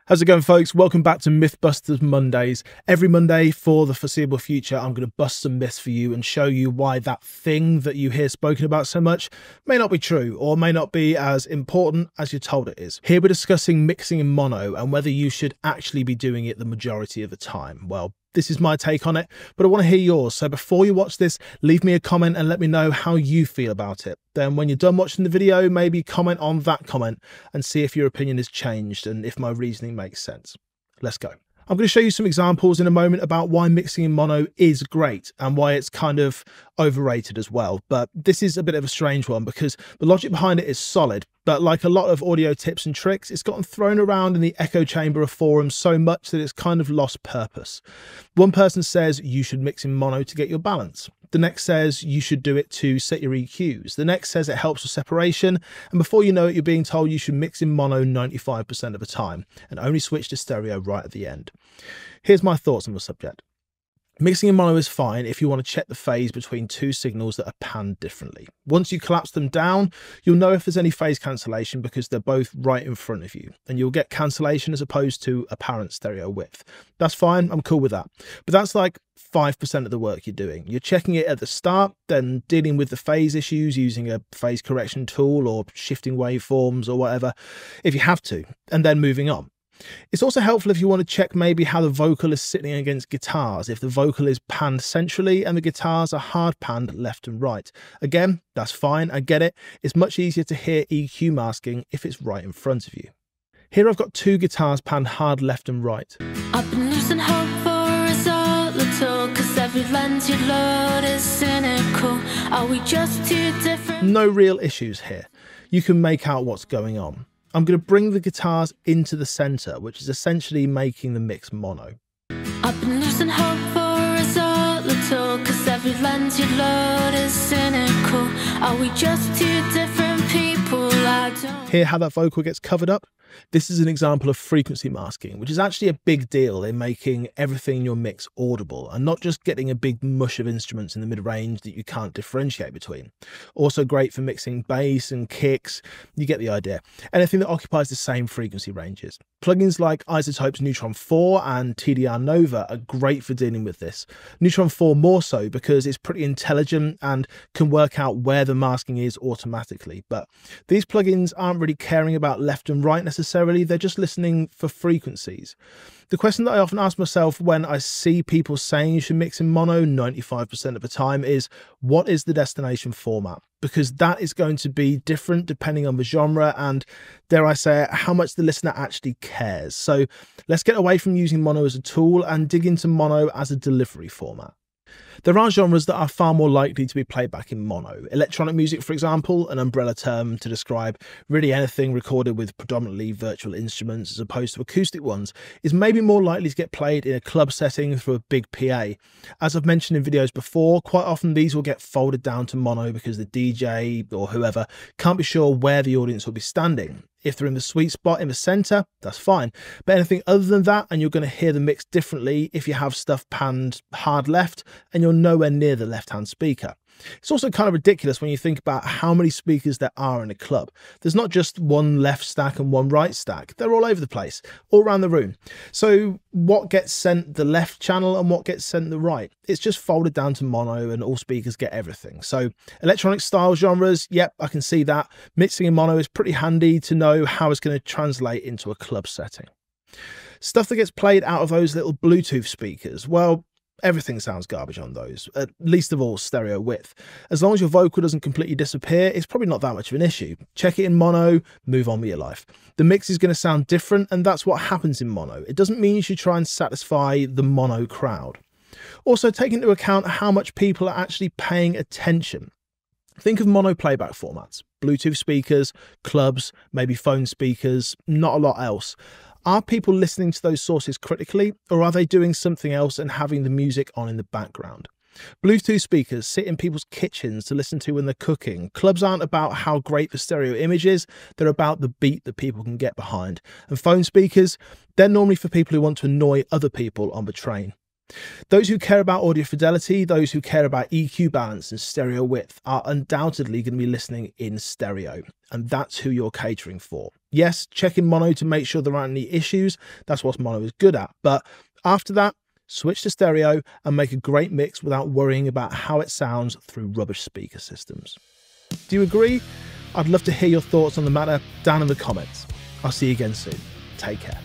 How's it going, folks? Welcome back to Mythbusters Mondays. Every Monday for the foreseeable future, I'm going to bust some myths for you and show you why that thing that you hear spoken about so much may not be true or may not be as important as you're told it is. Here we're discussing mixing in mono and whether you should actually be doing it the majority of the time. Well, this is my take on it, but I want to hear yours. So before you watch this, leave me a comment and let me know how you feel about it. Then when you're done watching the video, maybe comment on that comment and see if your opinion has changed and if my reasoning makes sense. Let's go. I'm going to show you some examples in a moment about why mixing in mono is great and why it's kind of overrated as well. But this is a bit of a strange one because the logic behind it is solid. But like a lot of audio tips and tricks, it's gotten thrown around in the echo chamber of forums so much that it's kind of lost purpose. One person says you should mix in mono to get your balance. The next says you should do it to set your EQs. The next says it helps with separation. And before you know it, you're being told you should mix in mono 95% of the time and only switch to stereo right at the end. Here's my thoughts on the subject. Mixing in mono is fine if you want to check the phase between two signals that are panned differently. Once you collapse them down, you'll know if there's any phase cancellation because they're both right in front of you, and you'll get cancellation as opposed to apparent stereo width. That's fine, I'm cool with that. But that's like 5% of the work you're doing. You're checking it at the start, then dealing with the phase issues using a phase correction tool or shifting waveforms or whatever, if you have to, and then moving on. It's also helpful if you want to check maybe how the vocal is sitting against guitars, if the vocal is panned centrally and the guitars are hard panned left and right. Again, that's fine, I get it. It's much easier to hear EQ masking if it's right in front of you. Here I've got two guitars panned hard left and right. I've been losing hope for a result little, cause every lens you load is cynical. Are we just too different? No real issues here. You can make out what's going on. I'm going to bring the guitars into the center, which is essentially making the mix mono. I've been losing hope for a result little, cause every lens you load is cynical. Are we just two different people? I don't... Hear how that vocal gets covered up? This is an example of frequency masking, which is actually a big deal in making everything in your mix audible and not just getting a big mush of instruments in the mid-range that you can't differentiate between. Also great for mixing bass and kicks, you get the idea. Anything that occupies the same frequency ranges. Plugins like iZotope's Neutron 4 and TDR Nova are great for dealing with this. Neutron 4 more so because it's pretty intelligent and can work out where the masking is automatically. But these plugins aren't really caring about left and right necessarily, they're just listening for frequencies. The question that I often ask myself when I see people saying you should mix in mono 95% of the time is, what is the destination format? Because that is going to be different depending on the genre and, dare I say it, how much the listener actually cares. So let's get away from using mono as a tool and dig into mono as a delivery format. There are genres that are far more likely to be played back in mono. Electronic music, for example, an umbrella term to describe really anything recorded with predominantly virtual instruments as opposed to acoustic ones, is maybe more likely to get played in a club setting through a big PA. As I've mentioned in videos before, quite often these will get folded down to mono because the DJ or whoever can't be sure where the audience will be standing. If they're in the sweet spot in the center, that's fine. But anything other than that, and you're going to hear the mix differently if you have stuff panned hard left and you're nowhere near the left-hand speaker. It's also kind of ridiculous when you think about how many speakers there are in a club. There's not just one left stack and one right stack. They're all over the place, all around the room. So what gets sent the left channel and what gets sent the right? It's just folded down to mono and all speakers get everything. So electronic style genres, yep, I can see that. Mixing in mono is pretty handy to know how it's going to translate into a club setting. Stuff that gets played out of those little Bluetooth speakers, well, everything sounds garbage on those, at least of all stereo width. As long as your vocal doesn't completely disappear, it's probably not that much of an issue. Check it in mono, move on with your life. The mix is going to sound different, and that's what happens in mono. It doesn't mean you should try and satisfy the mono crowd. Also, take into account how much people are actually paying attention. Think of mono playback formats, Bluetooth speakers, clubs, maybe phone speakers, not a lot else. Are people listening to those sources critically, or are they doing something else and having the music on in the background? Bluetooth speakers sit in people's kitchens to listen to when they're cooking. Clubs aren't about how great the stereo image is, they're about the beat that people can get behind. And phone speakers, they're normally for people who want to annoy other people on the train. Those who care about audio fidelity, those who care about EQ balance and stereo width are undoubtedly going to be listening in stereo, and that's who you're catering for. Yes, check in mono to make sure there aren't any issues. That's what mono is good at. But after that, switch to stereo and make a great mix without worrying about how it sounds through rubbish speaker systems. Do you agree? I'd love to hear your thoughts on the matter down in the comments. I'll see you again soon. Take care.